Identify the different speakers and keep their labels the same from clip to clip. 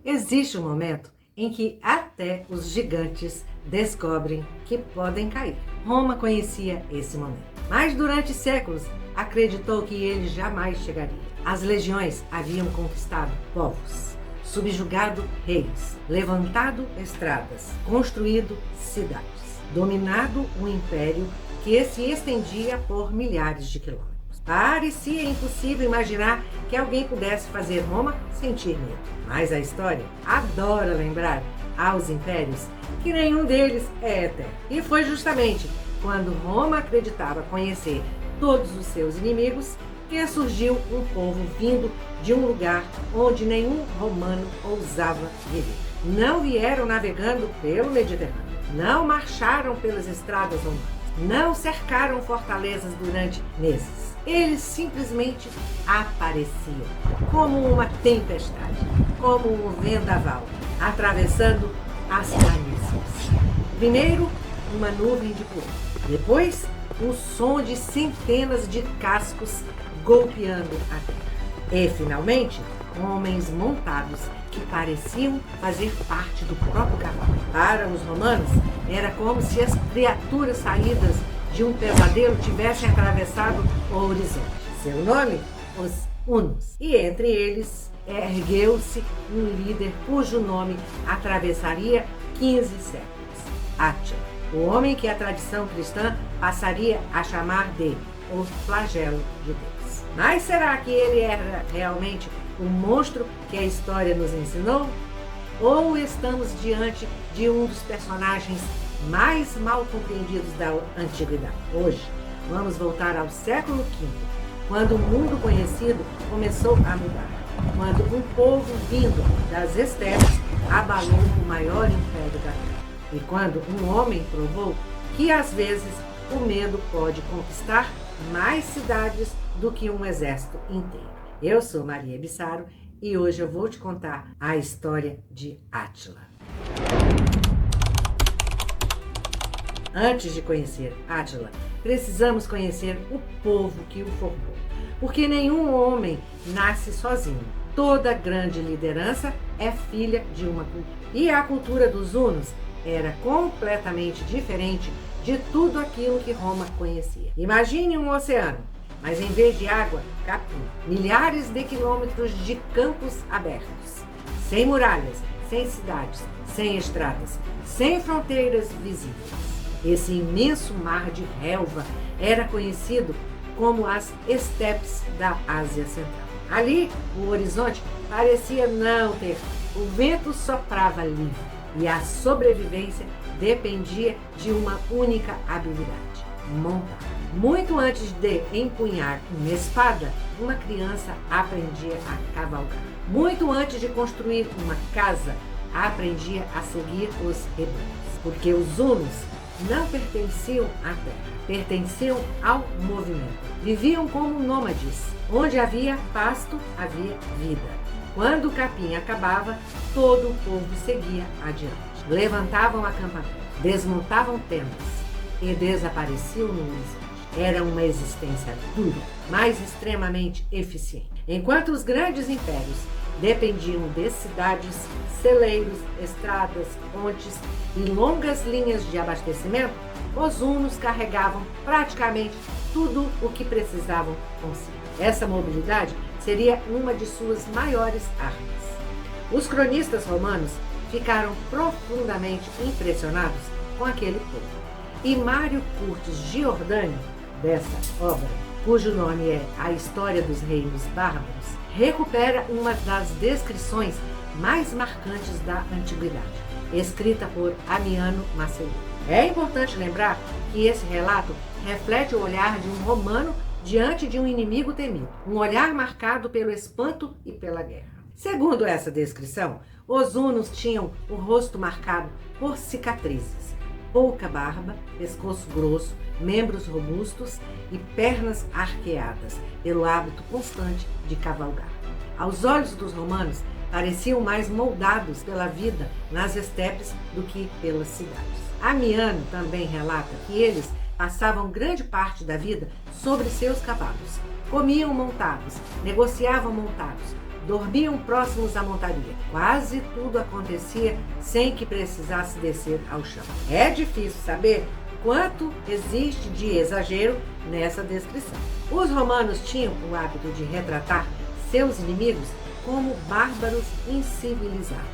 Speaker 1: Existe um momento em que até os gigantes descobrem que podem cair. Roma conhecia esse momento, mas durante séculos acreditou que ele jamais chegaria. As legiões haviam conquistado povos, subjugado reis, levantado estradas, construído cidades, dominado um império que se estendia por milhares de quilômetros. Parecia impossível imaginar que alguém pudesse fazer Roma sentir medo. Mas a história adora lembrar aos impérios que nenhum deles é eterno. E foi justamente quando Roma acreditava conhecer todos os seus inimigos que surgiu um povo vindo de um lugar onde nenhum romano ousava viver. Não vieram navegando pelo Mediterrâneo, não marcharam pelas estradas romanas, não cercaram fortalezas durante meses. Eles simplesmente apareciam, como uma tempestade, como um vendaval, atravessando as planícies. Primeiro, uma nuvem de poeira. Depois, um som de centenas de cascos golpeando a terra. E, finalmente, homens montados que pareciam fazer parte do próprio cavalo. Para os romanos, era como se as criaturas saídas de um pesadelo tivessem atravessado o horizonte. Seu nome? Os Hunos. E entre eles ergueu-se um líder cujo nome atravessaria 15 séculos. Átila, o homem que a tradição cristã passaria a chamar de o flagelo de Deus. Mas será que ele era realmente o monstro que a história nos ensinou? Ou estamos diante de um dos personagens mais mal compreendidos da antiguidade? Hoje, vamos voltar ao século V, quando o mundo conhecido começou a mudar, quando um povo vindo das estepes abalou o maior império da terra, e quando um homem provou que às vezes o medo pode conquistar mais cidades do que um exército inteiro. Eu sou Maria Bissaro e hoje eu vou te contar a história de Átila. Antes de conhecer Átila, precisamos conhecer o povo que o formou. Porque nenhum homem nasce sozinho. Toda grande liderança é filha de uma cultura. E a cultura dos hunos era completamente diferente de tudo aquilo que Roma conhecia. Imagine um oceano, mas em vez de água, capim. Milhares de quilômetros de campos abertos, sem muralhas, sem cidades, sem estradas, sem fronteiras visíveis. Esse imenso mar de relva era conhecido como as estepes da Ásia Central. Ali, o horizonte parecia não ter fim. O vento soprava livre e a sobrevivência dependia de uma única habilidade: montar. Muito antes de empunhar uma espada, uma criança aprendia a cavalgar. Muito antes de construir uma casa, aprendia a seguir os hebreus. Porque os hunos não pertenciam à terra, pertenciam ao movimento. Viviam como nômades. Onde havia pasto, havia vida. Quando o capim acabava, todo o povo seguia adiante. Levantavam acampamentos, desmontavam tendas e desapareciam no horizonte. Era uma existência dura, mas extremamente eficiente. Enquanto os grandes impérios dependiam de cidades, celeiros, estradas, pontes e longas linhas de abastecimento, os hunos carregavam praticamente tudo o que precisavam consigo. Essa mobilidade seria uma de suas maiores armas. Os cronistas romanos ficaram profundamente impressionados com aquele povo. E Mário Curtis Giordani, dessa obra, cujo nome é A História dos Reinos Bárbaros, recupera uma das descrições mais marcantes da antiguidade, escrita por Amiano Marcellino. É importante lembrar que esse relato reflete o olhar de um romano diante de um inimigo temido, um olhar marcado pelo espanto e pela guerra. Segundo essa descrição, os hunos tinham o rosto marcado por cicatrizes, pouca barba, pescoço grosso, membros robustos e pernas arqueadas, pelo hábito constante de cavalgar. Aos olhos dos romanos, pareciam mais moldados pela vida nas estepes do que pelas cidades. Amiano também relata que eles passavam grande parte da vida sobre seus cavalos. Comiam montados, negociavam montados, dormiam próximos à montaria. Quase tudo acontecia sem que precisasse descer ao chão. É difícil saber quanto existe de exagero nessa descrição. Os romanos tinham o hábito de retratar seus inimigos como bárbaros incivilizados.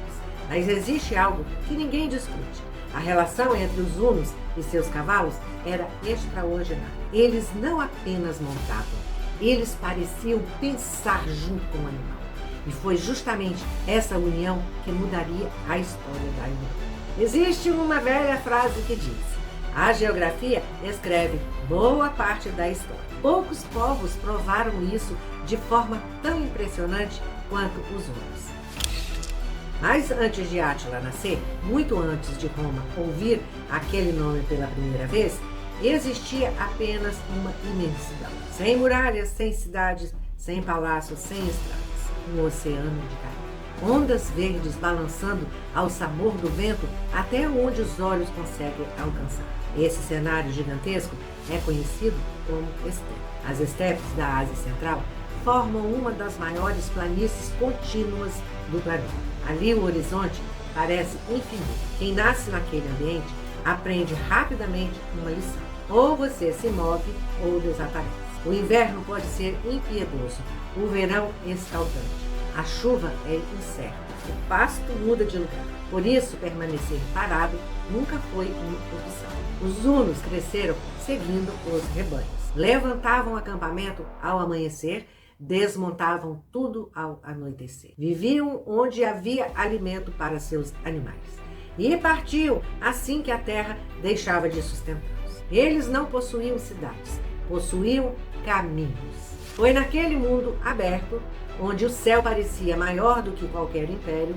Speaker 1: Mas existe algo que ninguém discute. A relação entre os hunos e seus cavalos era extraordinária. Eles não apenas montavam, eles pareciam pensar junto com o animal. E foi justamente essa união que mudaria a história da Europa. Existe uma velha frase que diz: a geografia escreve boa parte da história. Poucos povos provaram isso de forma tão impressionante quanto os hunos. Mas antes de Átila nascer, muito antes de Roma ouvir aquele nome pela primeira vez, existia apenas uma imensidão. Sem muralhas, sem cidades, sem palácios, sem estradas. Um oceano de carne. Ondas verdes balançando ao sabor do vento até onde os olhos conseguem alcançar. Esse cenário gigantesco é conhecido como estepe. As estepes da Ásia Central formam uma das maiores planícies contínuas do planeta. Ali o horizonte parece infinito. Quem nasce naquele ambiente aprende rapidamente uma lição. Ou você se move ou desaparece. O inverno pode ser impiedoso, o verão escaldante. A chuva é incerta, o pasto muda de lugar. Por isso, permanecer parado nunca foi uma opção. Os hunos cresceram seguindo os rebanhos. Levantavam acampamento ao amanhecer, desmontavam tudo ao anoitecer. Viviam onde havia alimento para seus animais. E partiam assim que a terra deixava de sustentá-los. Eles não possuíam cidades, possuíam caminhos. Foi naquele mundo aberto, onde o céu parecia maior do que qualquer império,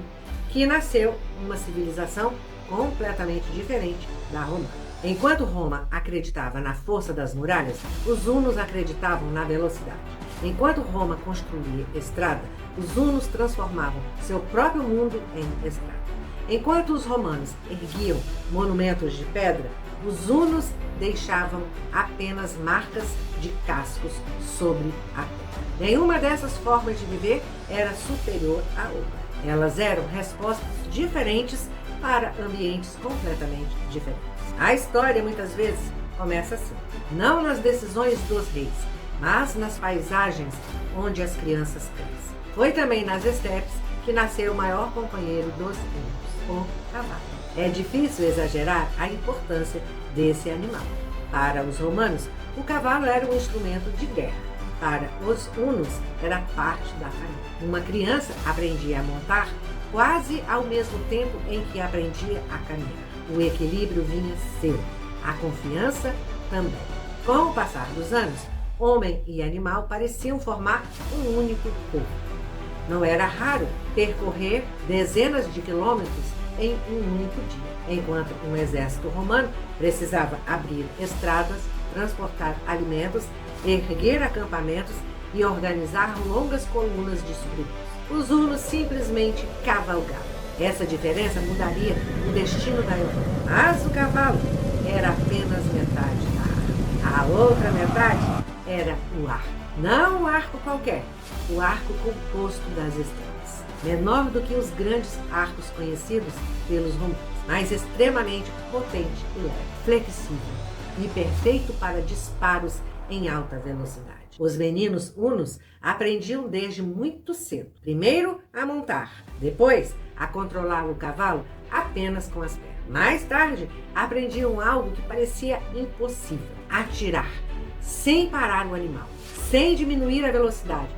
Speaker 1: que nasceu uma civilização completamente diferente da romana. Enquanto Roma acreditava na força das muralhas, os hunos acreditavam na velocidade. Enquanto Roma construía estrada, os hunos transformavam seu próprio mundo em estrada. Enquanto os romanos erguiam monumentos de pedra, os hunos deixavam apenas marcas de cascos sobre a terra. Nenhuma dessas formas de viver era superior à outra. Elas eram respostas diferentes para ambientes completamente diferentes. A história muitas vezes começa assim, não nas decisões dos reis, mas nas paisagens onde as crianças crescem. Foi também nas estepes que nasceu o maior companheiro dos hunos, o cavalo. É difícil exagerar a importância desse animal. Para os romanos, o cavalo era um instrumento de guerra. Para os hunos, era parte da família. Uma criança aprendia a montar quase ao mesmo tempo em que aprendia a caminhar. O equilíbrio vinha cedo, a confiança também. Com o passar dos anos, homem e animal pareciam formar um único corpo. Não era raro percorrer dezenas de quilômetros em um único dia, enquanto um exército romano precisava abrir estradas, transportar alimentos, erguer acampamentos e organizar longas colunas de suprimentos. Os hunos simplesmente cavalgavam. Essa diferença mudaria o destino da Europa. Mas o cavalo era apenas metade da arma. A outra metade era o arco. Não um arco qualquer, o arco composto das estrelas. Menor do que os grandes arcos conhecidos pelos romanos, mas extremamente potente e leve, flexível e perfeito para disparos em alta velocidade. Os meninos hunos aprendiam desde muito cedo, primeiro a montar, depois a controlar o cavalo apenas com as pernas. Mais tarde, aprendiam algo que parecia impossível: atirar, sem parar o animal, sem diminuir a velocidade,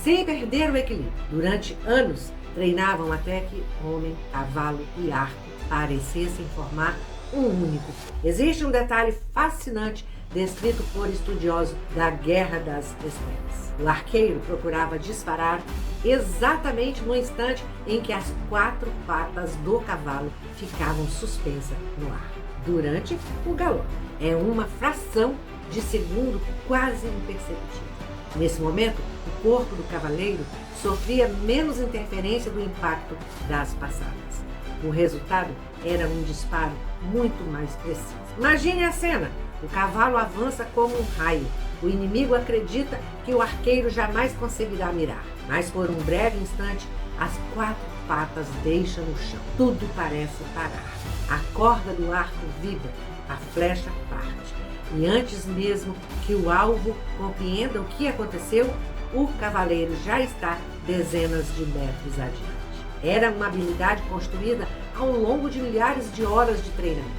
Speaker 1: sem perder o equilíbrio. Durante anos, treinavam até que homem, cavalo e arco parecessem formar um único. Existe um detalhe fascinante descrito por estudiosos da Guerra das Estrelas. O arqueiro procurava disparar exatamente no instante em que as 4 patas do cavalo ficavam suspensas no ar, durante o galope. É uma fração de segundo quase imperceptível. Nesse momento, o corpo do cavaleiro sofria menos interferência do impacto das passadas. O resultado era um disparo muito mais preciso. Imagine a cena. O cavalo avança como um raio, O inimigo acredita que o arqueiro jamais conseguirá mirar, mas por um breve instante, as 4 patas deixam o chão. Tudo parece parar. A corda do arco vibra, a flecha parte. E antes mesmo que o alvo compreenda o que aconteceu, o cavaleiro já está dezenas de metros adiante. Era uma habilidade construída ao longo de milhares de horas de treinamento.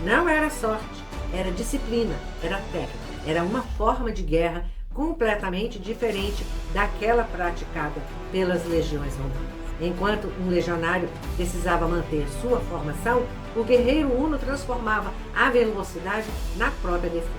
Speaker 1: Não era sorte, era disciplina, era técnica, era uma forma de guerra completamente diferente daquela praticada pelas legiões romanas. Enquanto um legionário precisava manter sua formação, o guerreiro huno transformava a velocidade na própria defesa.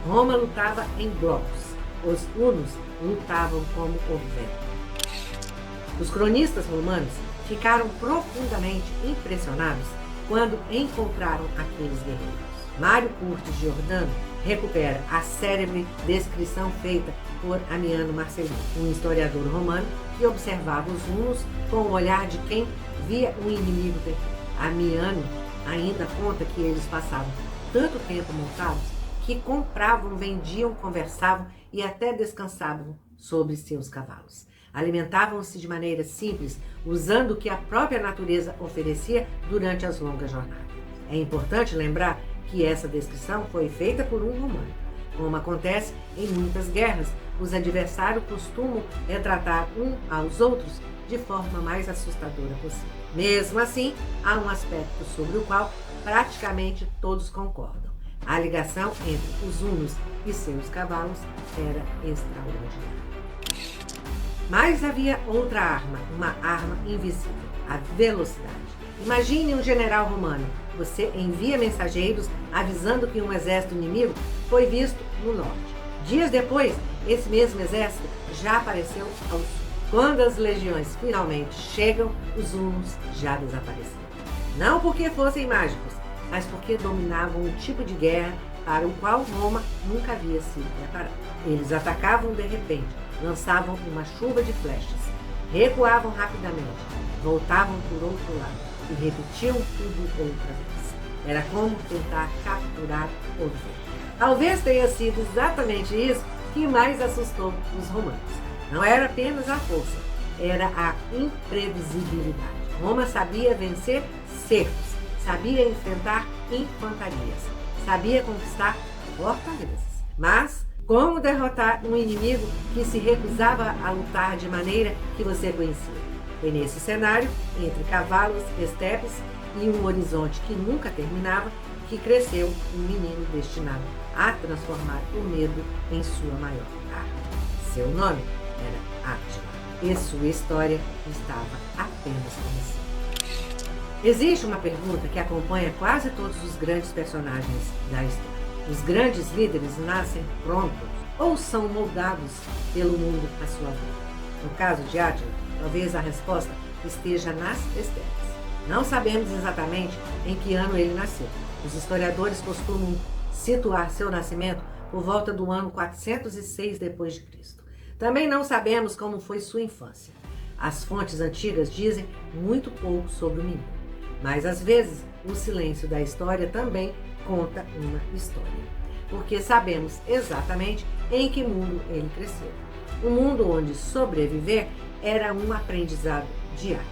Speaker 1: Roma lutava em blocos. Os hunos lutavam como o vento. Os cronistas romanos ficaram profundamente impressionados quando encontraram aqueles guerreiros. Mário Curtis Giordano recupera a célebre descrição feita por Ammiano Marcelino, um historiador romano que observava os hunos com o olhar de quem via um inimigo terrível. Ammiano ainda conta que eles passavam tanto tempo montados que compravam, vendiam, conversavam e até descansavam sobre seus cavalos. Alimentavam-se de maneira simples, usando o que a própria natureza oferecia durante as longas jornadas. É importante lembrar que essa descrição foi feita por um romano. Como acontece em muitas guerras, os adversários costumam retratar uns aos outros de forma mais assustadora possível. Mesmo assim, há um aspecto sobre o qual praticamente todos concordam. A ligação entre os hunos e seus cavalos era extraordinária. Mas havia outra arma, uma arma invisível, a velocidade. Imagine um general romano. Você envia mensageiros avisando que um exército inimigo foi visto no norte. Dias depois, esse mesmo exército já apareceu ao sul. Quando as legiões finalmente chegam, os hunos já desapareceram. Não porque fossem mágicos, mas porque dominavam um tipo de guerra para o qual Roma nunca havia sido preparada. Eles atacavam de repente, lançavam uma chuva de flechas, recuavam rapidamente, voltavam por outro lado e repetiam tudo outra vez. Era como tentar capturar o vento. Talvez tenha sido exatamente isso que mais assustou os romanos. Não era apenas a força, era a imprevisibilidade. Roma sabia vencer cercos, sabia enfrentar infantarias, sabia conquistar fortalezas. Mas como derrotar um inimigo que se recusava a lutar de maneira que você conhecia? Foi nesse cenário, entre cavalos, estepes e um horizonte que nunca terminava, que cresceu um menino destinado a transformar o medo em sua maior arma. Seu nome era Átila, e sua história estava apenas começando. Existe uma pergunta que acompanha quase todos os grandes personagens da história. Os grandes líderes nascem prontos ou são moldados pelo mundo à sua volta? No caso de Átila, talvez a resposta esteja nas estepes. Não sabemos exatamente em que ano ele nasceu. Os historiadores costumam situar seu nascimento por volta do ano 406 d.C. Também não sabemos como foi sua infância. As fontes antigas dizem muito pouco sobre o menino, mas às vezes o silêncio da história também conta uma história, porque sabemos exatamente em que mundo ele cresceu. Um mundo onde sobreviver era um aprendizado diário.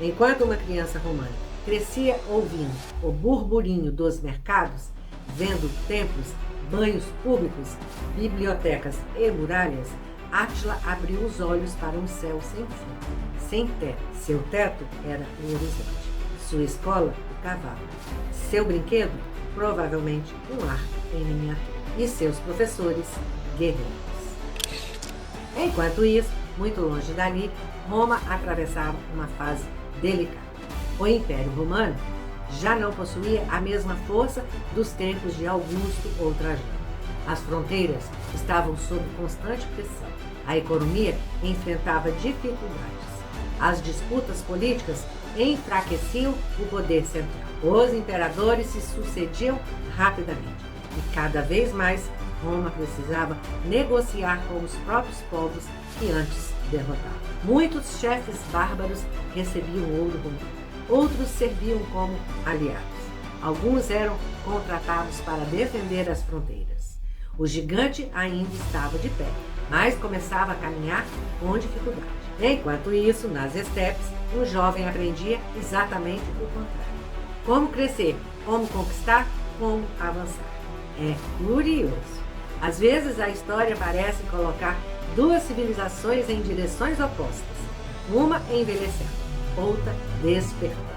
Speaker 1: Enquanto uma criança romana crescia ouvindo o burburinho dos mercados, vendo templos, banhos públicos, bibliotecas e muralhas, Átila abriu os olhos para um céu sem fim, sem teto. Seu teto era o horizonte, sua escola, o cavalo, seu brinquedo, provavelmente um arco em miniatura, e seus professores, guerreiros. Enquanto isso, muito longe dali, Roma atravessava uma fase delicada. O Império Romano já não possuía a mesma força dos tempos de Augusto ou Trajano. As fronteiras estavam sob constante pressão. A economia enfrentava dificuldades. As disputas políticas enfraqueciam o poder central. Os imperadores se sucediam rapidamente e cada vez mais Roma precisava negociar com os próprios povos que antes derrotava. Muitos chefes bárbaros recebiam ouro romano, outros serviam como aliados. Alguns eram contratados para defender as fronteiras. O gigante ainda estava de pé, mas começava a caminhar com dificuldade. Enquanto isso, nas estepes, o jovem aprendia exatamente o contrário. Como crescer, como conquistar, como avançar. É curioso. Às vezes a história parece colocar duas civilizações em direções opostas, uma envelhecendo, outra despertando.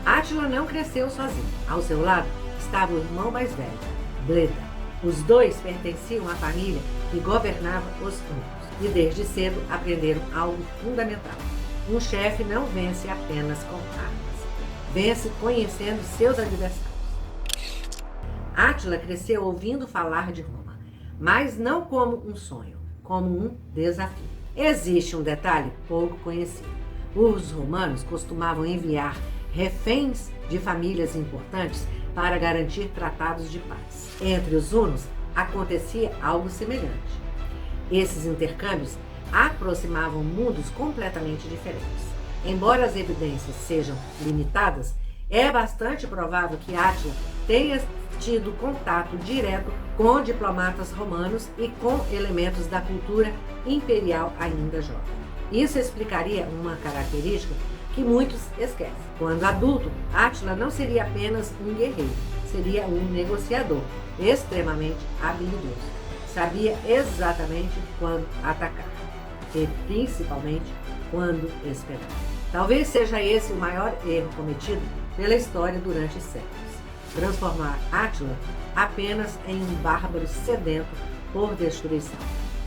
Speaker 1: Átila não cresceu sozinho. Ao seu lado estava o irmão mais velho, Bleda. Os dois pertenciam à família que governava os hunos e desde cedo aprenderam algo fundamental. Um chefe não vence apenas com armas, vence conhecendo seus adversários. Átila cresceu ouvindo falar de Roma, mas não como um sonho, como um desafio. Existe um detalhe pouco conhecido. Os romanos costumavam enviar reféns de famílias importantes para garantir tratados de paz. Entre os hunos acontecia algo semelhante. Esses intercâmbios aproximavam mundos completamente diferentes. Embora as evidências sejam limitadas, é bastante provável que Átila tenha tido contato direto com diplomatas romanos e com elementos da cultura imperial ainda jovem. Isso explicaria uma característica que muitos esquecem. Quando adulto, Átila não seria apenas um guerreiro, seria um negociador extremamente habilidoso. Sabia exatamente quando atacar e principalmente quando esperar. Talvez seja esse o maior erro cometido pela história durante séculos. Transformar Átila apenas em um bárbaro sedento por destruição.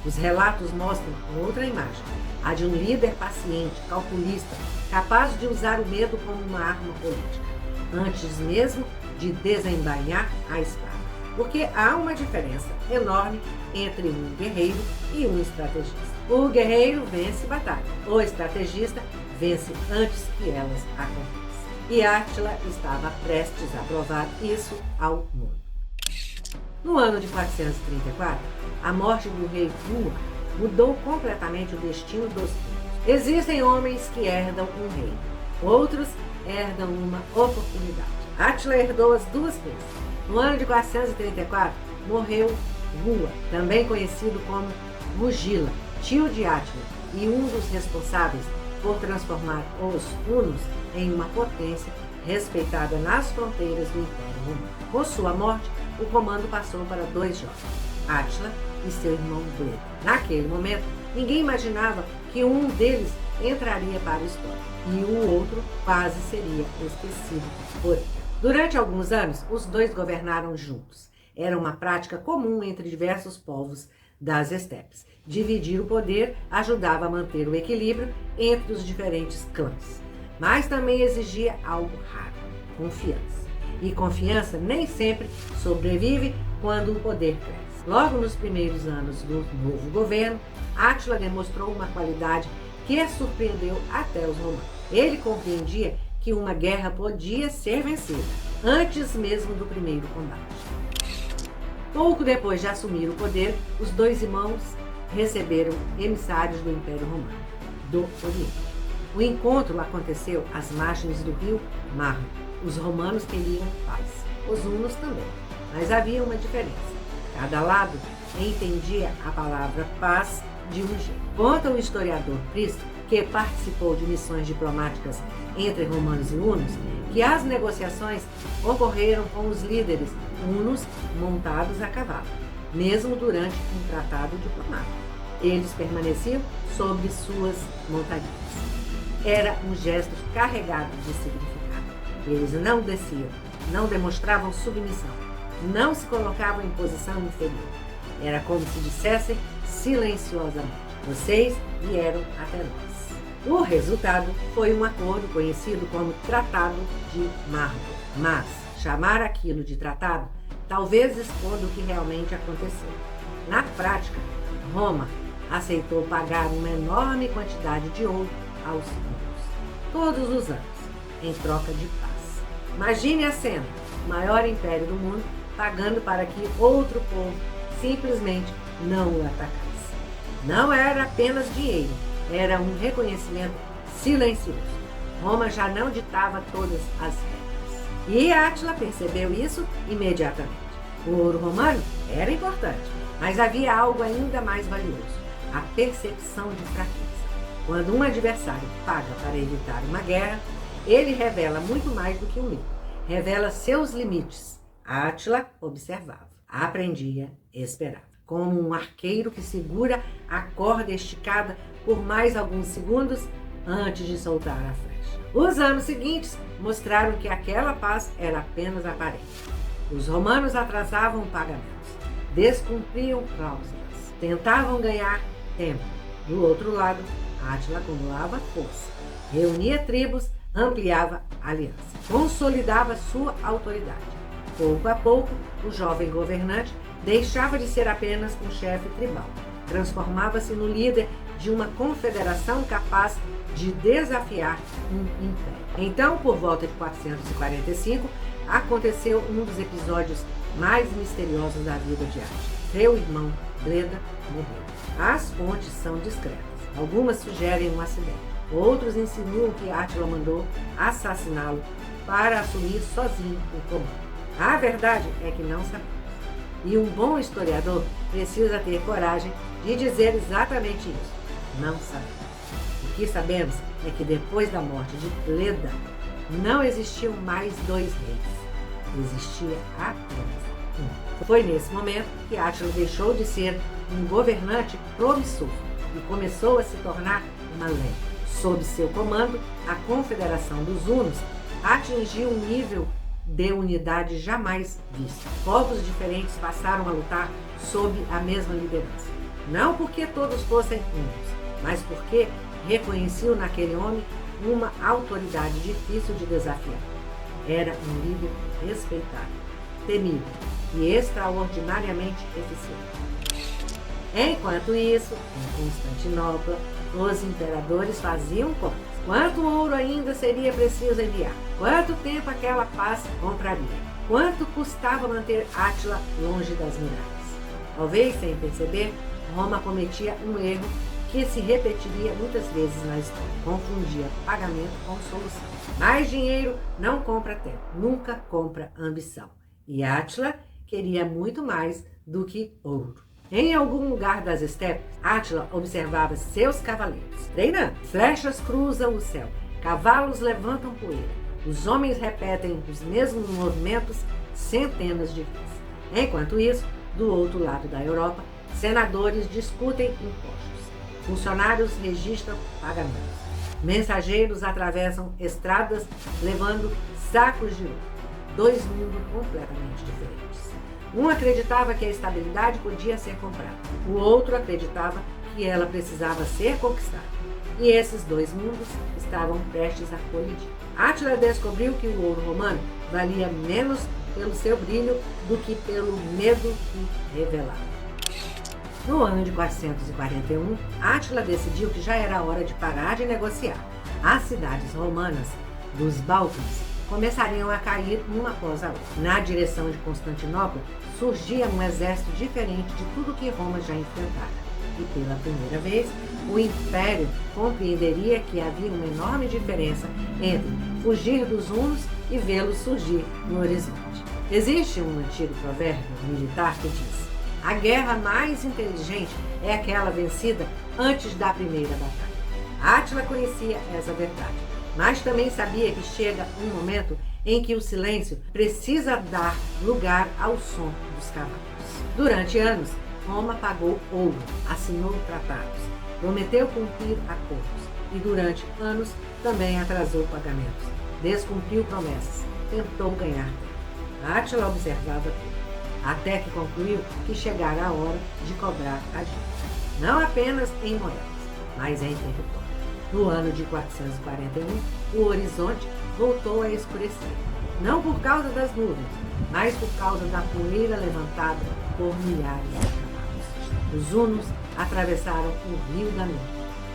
Speaker 1: Os relatos mostram outra imagem, a de um líder paciente, calculista, capaz de usar o medo como uma arma política, antes mesmo de desembainhar a espada. Porque há uma diferença enorme entre um guerreiro e um estrategista. O guerreiro vence batalha, o estrategista vence antes que elas aconteçam. E Átila estava prestes a provar isso ao mundo. No ano de 434, a morte do rei Hua mudou completamente o destino dos reinos. Existem homens que herdam um reino, outros herdam uma oportunidade. Átila herdou as duas vezes. No ano de 434, morreu Hua, também conhecido como Mugila, tio de Átila, e um dos responsáveis por transformar os hunos em uma potência respeitada nas fronteiras do Império Romano. Com sua morte, o comando passou para dois jovens, Átila e seu irmão Bleda. Naquele momento, ninguém imaginava que um deles entraria para a história e o outro quase seria esquecido por ele. Durante alguns anos, os dois governaram juntos. Era uma prática comum entre diversos povos das estepes. Dividir o poder ajudava a manter o equilíbrio entre os diferentes clãs, mas também exigia algo raro, confiança. E confiança nem sempre sobrevive quando o poder cresce. Logo nos primeiros anos do novo governo, Átila demonstrou uma qualidade que surpreendeu até os romanos. Ele compreendia que uma guerra podia ser vencida, antes mesmo do primeiro combate. Pouco depois de assumir o poder, os dois irmãos receberam emissários do Império Romano, do Oriente. O encontro aconteceu às margens do rio Marro. Os romanos queriam paz, os hunos também, mas havia uma diferença. Cada lado entendia a palavra paz de um jeito. Conta o historiador Cristo, que participou de missões diplomáticas entre romanos e hunos, que as negociações ocorreram com os líderes hunos montados a cavalo, mesmo durante um tratado diplomático. Eles permaneciam sobre suas montarias. Era um gesto carregado de significado. Eles não desciam, não demonstravam submissão, não se colocavam em posição inferior. Era como se dissessem silenciosamente: vocês vieram até nós. O resultado foi um acordo conhecido como Tratado de Marro. Mas chamar aquilo de tratado talvez esconda o que realmente aconteceu. Na prática, Roma aceitou pagar uma enorme quantidade de ouro aos hunos, todos os anos, em troca de paz. Imagine a cena: o maior império do mundo pagando para que outro povo simplesmente não o atacasse. Não era apenas dinheiro, era um reconhecimento silencioso. Roma já não ditava todas as regras. E Átila percebeu isso imediatamente. O ouro romano era importante, mas havia algo ainda mais valioso: a percepção de fraqueza. Quando um adversário paga para evitar uma guerra, ele revela muito mais do que um mito. Revela seus limites. Átila observava, aprendia, esperava. Como um arqueiro que segura a corda esticada por mais alguns segundos antes de soltar a flecha. Os anos seguintes mostraram que aquela paz era apenas aparente. Os romanos atrasavam pagamentos, descumpriam cláusulas, tentavam ganhar tempo. Do outro lado, Átila acumulava força, reunia tribos, ampliava aliança, consolidava sua autoridade. Pouco a pouco, o jovem governante deixava de ser apenas um chefe tribal, transformava-se no líder de uma confederação capaz de desafiar um império. Então, por volta de 445, aconteceu um dos episódios mais misteriosos da vida de Átila. Seu irmão, Bleda, morreu. As fontes são discretas. Algumas sugerem um acidente. Outros insinuam que Átila mandou assassiná-lo para assumir sozinho o comando. A verdade é que não sabemos. E um bom historiador precisa ter coragem de dizer exatamente isso. Não sabemos. O que sabemos é que depois da morte de Bleda, não existiam mais dois reis. Existia apenas um. Foi nesse momento que Átila deixou de ser um governante promissor e começou a se tornar uma lenda. Sob seu comando, a Confederação dos Hunos atingiu um nível de unidade jamais visto. Povos diferentes passaram a lutar sob a mesma liderança. Não porque todos fossem hunos, mas porque reconheciam naquele homem uma autoridade difícil de desafiar. Era um líder respeitado, temido e extraordinariamente eficiente. Enquanto isso, em Constantinopla, os imperadores faziam contas. Quanto ouro ainda seria preciso enviar? Quanto tempo aquela paz compraria? Quanto custava manter Átila longe das muralhas? Talvez sem perceber, Roma cometia um erro que se repetiria muitas vezes na história. Confundia pagamento com solução. Mais dinheiro não compra tempo, nunca compra ambição. E Átila queria muito mais do que ouro. Em algum lugar das estepes, Átila observava seus cavaleiros treinando. Flechas cruzam o céu, cavalos levantam poeira, os homens repetem os mesmos movimentos centenas de vezes. Enquanto isso, do outro lado da Europa, senadores discutem impostos, funcionários registram pagamentos, mensageiros atravessam estradas levando sacos de ouro. Dois mundos completamente diferentes. Um acreditava que a estabilidade podia ser comprada. O outro acreditava que ela precisava ser conquistada. E esses dois mundos estavam prestes a colidir. Átila descobriu que o ouro romano valia menos pelo seu brilho do que pelo medo que revelava. No ano de 441, Átila decidiu que já era hora de parar de negociar. As cidades romanas dos Balcãs começariam a cair uma após a outra. Na direção de Constantinopla, surgia um exército diferente de tudo que Roma já enfrentara. E pela primeira vez, o Império compreenderia que havia uma enorme diferença entre fugir dos hunos e vê-los surgir no horizonte. Existe um antigo provérbio militar que diz: a guerra mais inteligente é aquela vencida antes da primeira batalha. Átila conhecia essa verdade, mas também sabia que chega um momento em que o silêncio precisa dar lugar ao som dos cavalos. Durante anos, Roma pagou ouro, assinou tratados, prometeu cumprir acordos e durante anos também atrasou pagamentos, descumpriu promessas, tentou ganhar tempo. Átila observava tudo, até que concluiu que chegara a hora de cobrar a dívida, não apenas em moedas, mas em território. No ano de 441, o horizonte voltou a escurecer, não por causa das nuvens, mas por causa da poeira levantada por milhares de cavalos. Os hunos atravessaram o Rio Danúbio,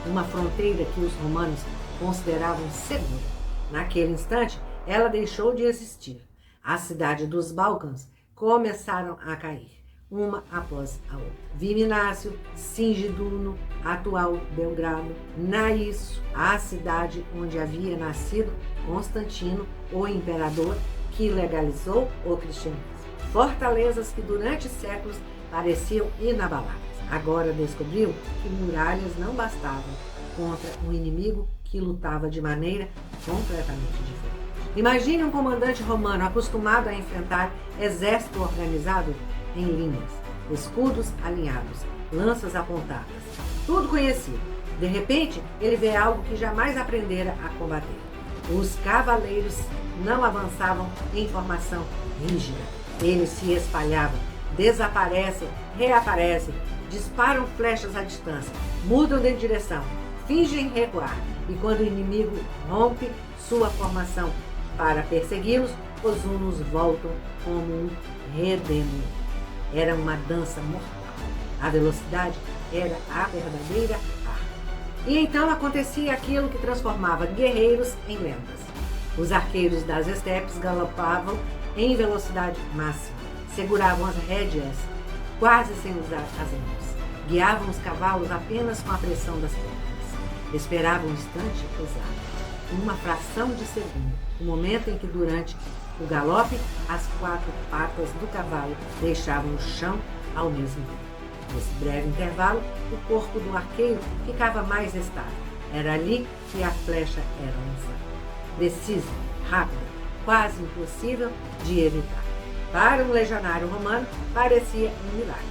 Speaker 1: uma fronteira que os romanos consideravam segura. Naquele instante, ela deixou de existir. As cidades dos Balcãs começaram a cair, uma após a outra. Viminácio, Singiduno, atual Belgrado, Naíço, a cidade onde havia nascido Constantino, o imperador, que legalizou o cristianismo. Fortalezas que durante séculos pareciam inabaláveis. Agora descobriu que muralhas não bastavam contra um inimigo que lutava de maneira completamente diferente. Imagine um comandante romano acostumado a enfrentar exército organizado em linhas, escudos alinhados, lanças apontadas, tudo conhecido. De repente, ele vê algo que jamais aprendera a combater. Os cavaleiros não avançavam em formação rígida. Eles se espalhavam, desaparecem, reaparecem, disparam flechas à distância, mudam de direção, fingem recuar. E quando o inimigo rompe sua formação para persegui-los, os hunos voltam como um redemoinho. Era uma dança mortal. A velocidade era a verdadeira arma. E então acontecia aquilo que transformava guerreiros em lendas. Os arqueiros das estepes galopavam em velocidade máxima, seguravam as rédeas quase sem usar as mãos, guiavam os cavalos apenas com a pressão das pernas, esperavam um instante exato, uma fração de segundo, o momento em que durante o galope as quatro patas do cavalo deixavam o chão ao mesmo tempo. Nesse breve intervalo, o corpo do arqueiro ficava mais estável. Era ali que a flecha era lançada. Precisa, rápida, quase impossível de evitar. Para um legionário romano, parecia um milagre.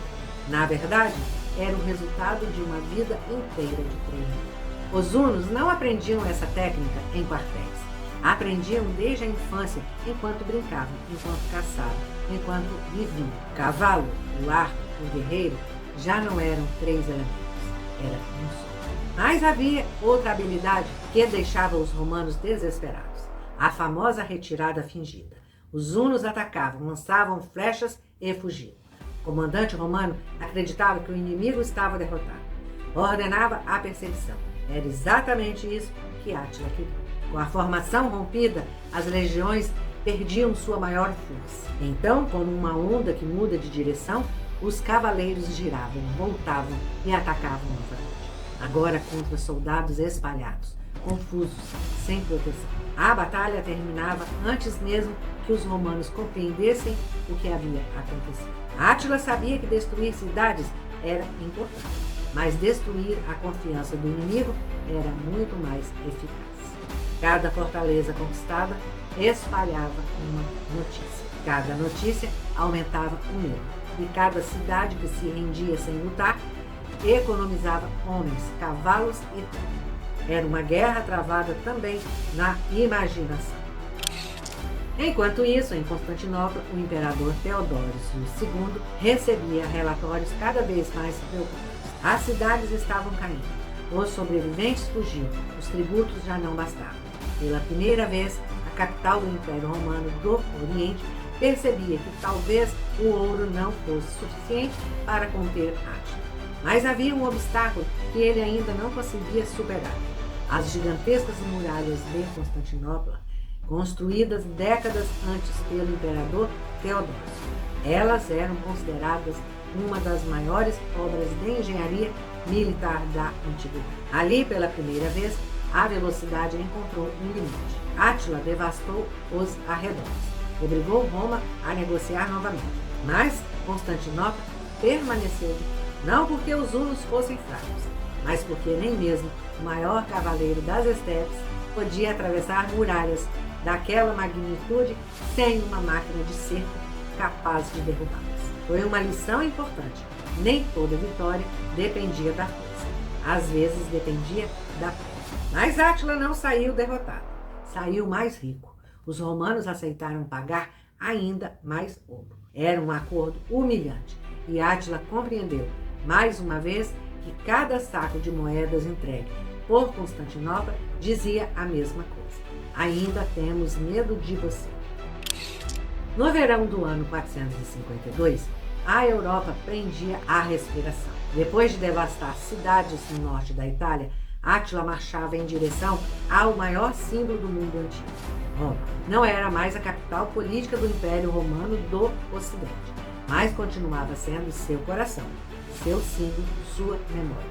Speaker 1: Na verdade, era o resultado de uma vida inteira de treino. Os hunos não aprendiam essa técnica em quartéis. Aprendiam desde a infância, enquanto brincavam, enquanto caçavam, enquanto viviam. O cavalo, o arco, o guerreiro já não eram três elementos, era um só. Mas havia outra habilidade que deixava os romanos desesperados: a famosa retirada fingida. Os hunos atacavam, lançavam flechas e fugiam. O comandante romano acreditava que o inimigo estava derrotado. Ordenava a perseguição. Era exatamente isso que Átila queria. Com a formação rompida, as legiões perdiam sua maior força. Então, como uma onda que muda de direção, os cavaleiros giravam, voltavam e atacavam novamente. Agora contra soldados espalhados, confusos, sem proteção. A batalha terminava antes mesmo que os romanos compreendessem o que havia acontecido. Átila sabia que destruir cidades era importante, mas destruir a confiança do inimigo era muito mais eficaz. Cada fortaleza conquistada espalhava uma notícia. Cada notícia aumentava o medo. E cada cidade que se rendia sem lutar economizava homens, cavalos e tempo. Era uma guerra travada também na imaginação. Enquanto isso, em Constantinopla, o imperador Teodório II recebia relatórios cada vez mais preocupantes. As cidades estavam caindo. Os sobreviventes fugiam. Os tributos já não bastavam. Pela primeira vez, a capital do Império Romano do Oriente percebia que talvez o ouro não fosse suficiente para conter Átila. Mas havia um obstáculo que ele ainda não conseguia superar: as gigantescas muralhas de Constantinopla, construídas décadas antes pelo imperador Teodósio. Elas eram consideradas uma das maiores obras de engenharia militar da antiguidade. Ali, pela primeira vez, a velocidade encontrou um limite. Átila devastou os arredores. Obrigou Roma a negociar novamente. Mas Constantinopla permaneceu, não porque os hunos fossem fracos, mas porque nem mesmo o maior cavaleiro das estepes podia atravessar muralhas daquela magnitude sem uma máquina de cerco capaz de derrubá-las. Foi uma lição importante. Nem toda vitória dependia da força. Às vezes dependia da fé. Mas Átila não saiu derrotado. Saiu mais rico. Os romanos aceitaram pagar ainda mais ouro. Era um acordo humilhante. E Átila compreendeu, mais uma vez, que cada saco de moedas entregue por Constantinopla dizia a mesma coisa: ainda temos medo de você. No verão do ano 452, a Europa prendia a respiração. Depois de devastar cidades no norte da Itália, Átila marchava em direção ao maior símbolo do mundo antigo. Roma não era mais a capital política do Império Romano do Ocidente, mas continuava sendo seu coração, seu símbolo, sua memória,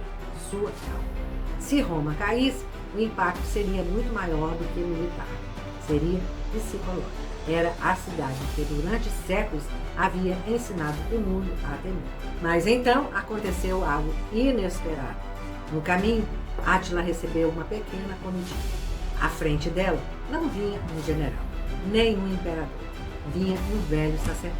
Speaker 1: sua alma. Se Roma caísse, o impacto seria muito maior do que militar. Seria psicológica. Era a cidade que durante séculos havia ensinado o mundo a temer. Mas então aconteceu algo inesperado. No caminho, Átila recebeu uma pequena comitiva. À frente dela não vinha um general, nem um imperador. Vinha um velho sacerdote.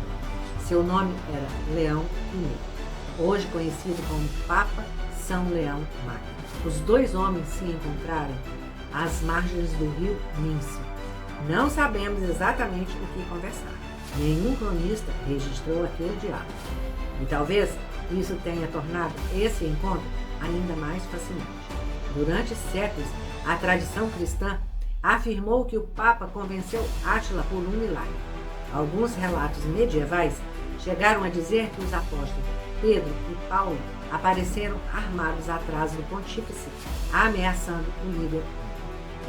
Speaker 1: Seu nome era Leão I, hoje conhecido como Papa São Leão Magno. Os dois homens se encontraram às margens do rio Mincio. Não sabemos exatamente o que conversaram. Nenhum cronista registrou aquele diálogo. E talvez isso tenha tornado esse encontro ainda mais fascinante. Durante séculos, a tradição cristã afirmou que o Papa convenceu Átila por um milagre. Alguns relatos medievais chegaram a dizer que os apóstolos Pedro e Paulo apareceram armados atrás do pontífice, ameaçando o líder.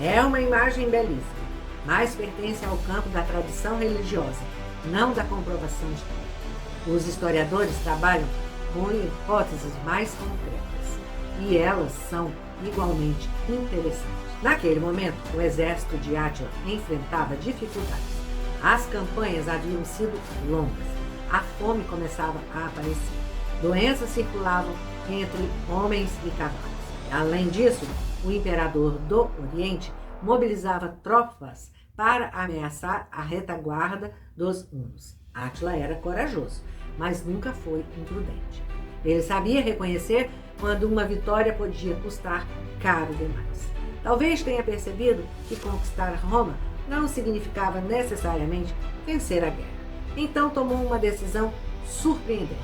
Speaker 1: É uma imagem belíssima, mas pertence ao campo da tradição religiosa, não da comprovação histórica. Os historiadores trabalham com hipóteses mais concretas, e elas são igualmente interessantes. Naquele momento, o exército de Átila enfrentava dificuldades. As campanhas haviam sido longas, a fome começava a aparecer, doenças circulavam entre homens e cavalos. Além disso, o imperador do Oriente mobilizava tropas para ameaçar a retaguarda dos hunos. Átila era corajoso, mas nunca foi imprudente. Ele sabia reconhecer quando uma vitória podia custar caro demais. Talvez tenha percebido que conquistar Roma não significava necessariamente vencer a guerra. Então tomou uma decisão surpreendente.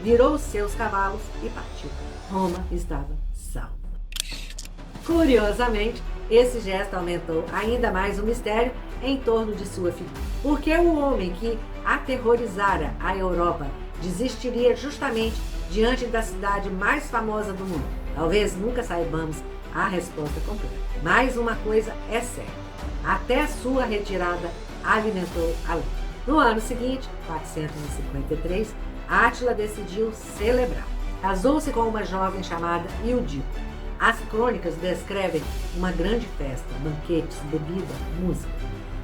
Speaker 1: Virou seus cavalos e partiu. Roma estava salva. Curiosamente, esse gesto aumentou ainda mais o mistério em torno de sua figura. Porque o homem que aterrorizara a Europa desistiria justamente diante da cidade mais famosa do mundo? Talvez nunca saibamos a resposta completa. Mas uma coisa é certa. Até sua retirada alimentou a luta. No ano seguinte, 453, Átila decidiu celebrar. Casou-se com uma jovem chamada Ildico. As crônicas descrevem uma grande festa, banquetes, bebida, música.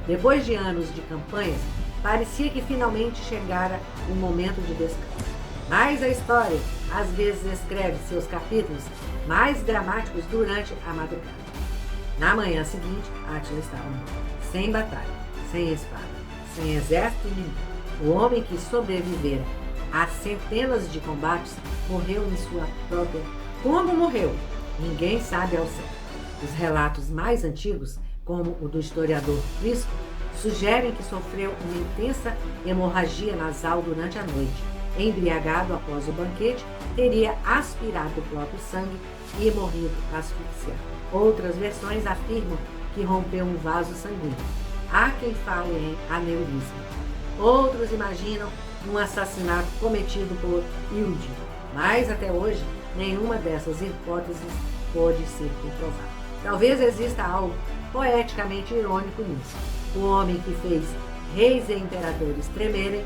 Speaker 1: Depois de anos de campanhas, parecia que finalmente chegara o momento de descanso. Mas a história às vezes escreve seus capítulos mais dramáticos durante a madrugada. Na manhã seguinte, Átila estava morto, sem batalha, sem espada, sem exército inimigo. O homem que sobrevivera a centenas de combates morreu em sua própria... Como morreu? Ninguém sabe ao certo. Os relatos mais antigos, como o do historiador Prisco, sugerem que sofreu uma intensa hemorragia nasal durante a noite. Embriagado após o banquete, teria aspirado o próprio sangue e morrido asfixiado. Outras versões afirmam que rompeu um vaso sanguíneo. Há quem fale em aneurisma. Outros imaginam um assassinato cometido por Ildico, mas até hoje nenhuma dessas hipóteses pode ser comprovada. Talvez exista algo poeticamente irônico nisso. O homem que fez reis e imperadores tremerem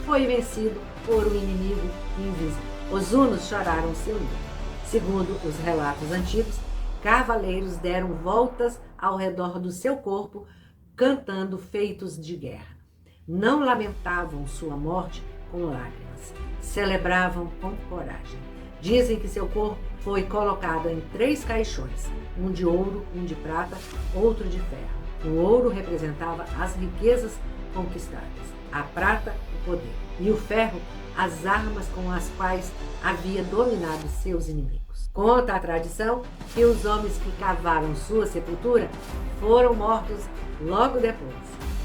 Speaker 1: foi vencido por um inimigo invisível. Os hunos choraram seu líder. Segundo os relatos antigos, cavaleiros deram voltas ao redor do seu corpo, cantando feitos de guerra. Não lamentavam sua morte com lágrimas, celebravam com coragem. Dizem que seu corpo foi colocado em 3 caixões, um de ouro, um de prata, outro de ferro. O ouro representava as riquezas conquistadas, a prata, o poder, e o ferro, as armas com as quais havia dominado seus inimigos. Conta a tradição que os homens que cavaram sua sepultura foram mortos logo depois.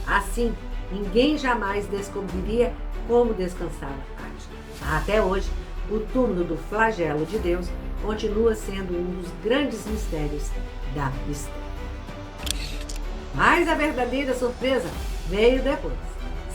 Speaker 1: Assim, ninguém jamais descobriria como descansava Átila. Até hoje, o túmulo do flagelo de Deus continua sendo um dos grandes mistérios da história. Mas a verdadeira surpresa veio depois.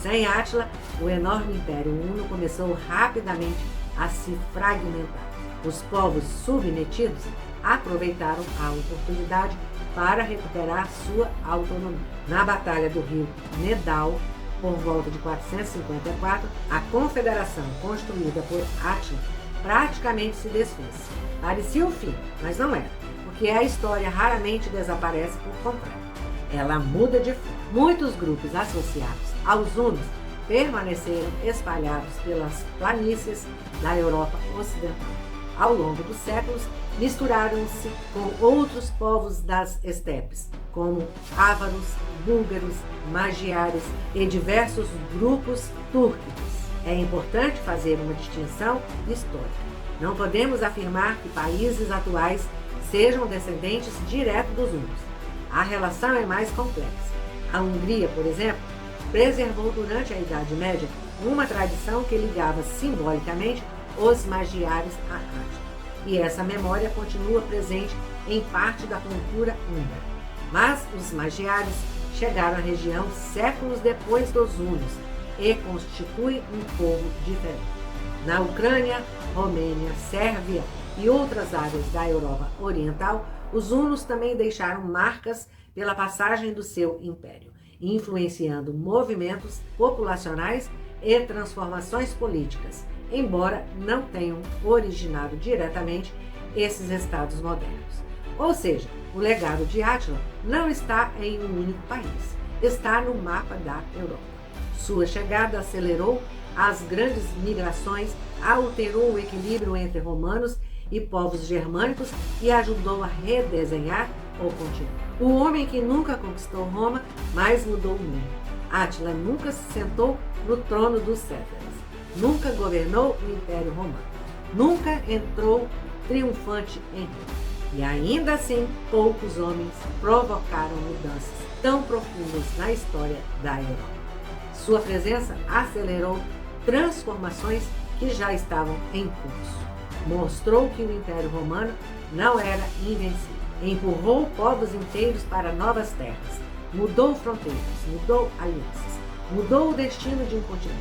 Speaker 1: Sem Átila, o enorme Império Huno começou rapidamente a se fragmentar. Os povos submetidos aproveitaram a oportunidade para recuperar sua autonomia. Na Batalha do Rio Nedal, por volta de 454, a confederação construída por Átila praticamente se desfez. Parecia o fim, mas não era, porque a história raramente desaparece por completo. ela muda de forma. Muitos grupos associados aos hunos permaneceram espalhados pelas planícies da Europa Ocidental. Ao longo dos séculos, misturaram-se com outros povos das estepes, como ávaros, búlgaros, magiares e diversos grupos túrquicos. É importante fazer uma distinção histórica. Não podemos afirmar que países atuais sejam descendentes diretos dos hunos. A relação é mais complexa. A Hungria, por exemplo, preservou durante a Idade Média uma tradição que ligava simbolicamente os magiares à Ática. E essa memória continua presente em parte da cultura húngara. Mas os magiares chegaram à região séculos depois dos hunos e constituem um povo diferente. Na Ucrânia, Romênia, Sérvia e outras áreas da Europa Oriental, os hunos também deixaram marcas pela passagem do seu império, influenciando movimentos populacionais e transformações políticas, embora não tenham originado diretamente esses estados modernos. Ou seja, o legado de Átila não está em um único país, está no mapa da Europa. Sua chegada acelerou as grandes migrações, alterou o equilíbrio entre romanos e povos germânicos e ajudou a redesenhar o continente. O homem que nunca conquistou Roma, mas mudou o mundo. Átila nunca se sentou no trono dos césares, nunca governou o Império Romano, nunca entrou triunfante em Roma. E ainda assim, poucos homens provocaram mudanças tão profundas na história da Europa. Sua presença acelerou transformações que já estavam em curso. Mostrou que o Império Romano não era invencível. Empurrou povos inteiros para novas terras. Mudou fronteiras, mudou alianças, mudou o destino de um continente.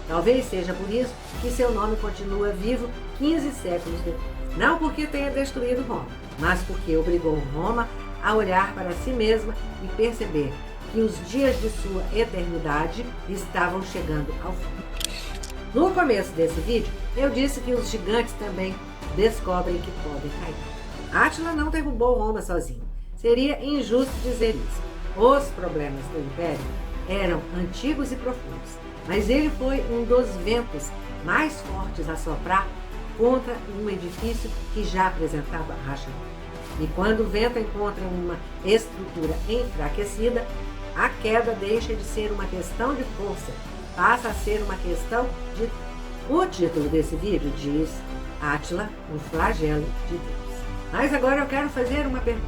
Speaker 1: Talvez seja por isso que seu nome continua vivo 15 séculos depois. Não porque tenha destruído Roma, mas porque obrigou Roma a olhar para si mesma e perceber que os dias de sua eternidade estavam chegando ao fim. No começo desse vídeo, eu disse que os gigantes também descobrem que podem cair. Átila não derrubou Roma sozinho. Seria injusto dizer isso. Os problemas do Império eram antigos e profundos, mas ele foi um dos ventos mais fortes a soprar contra um edifício que já apresentava rachadura. E quando o vento encontra uma estrutura enfraquecida, a queda deixa de ser uma questão de força, passa a ser uma questão de... O título desse vídeo diz Átila, o flagelo de Deus. Mas agora eu quero fazer uma pergunta.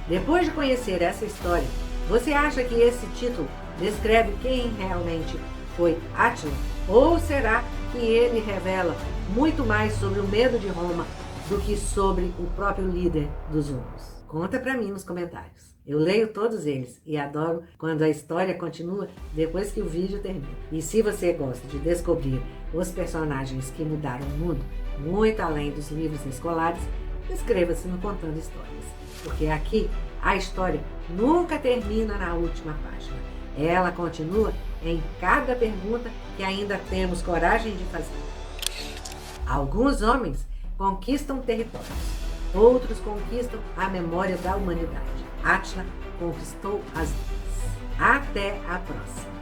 Speaker 1: Depois de conhecer essa história, você acha que esse título descreve quem realmente foi Átila? Ou será que ele revela muito mais sobre o medo de Roma do que sobre o próprio líder dos hunos? Conta pra mim nos comentários. Eu leio todos eles e adoro quando a história continua depois que o vídeo termina. E se você gosta de descobrir os personagens que mudaram o mundo, muito além dos livros escolares, inscreva-se no Contando Histórias. Porque aqui a história nunca termina na última página. Ela continua em cada pergunta que ainda temos coragem de fazer. Alguns homens conquistam territórios, outros conquistam a memória da humanidade. Átila conquistou as vidas. Até a próxima!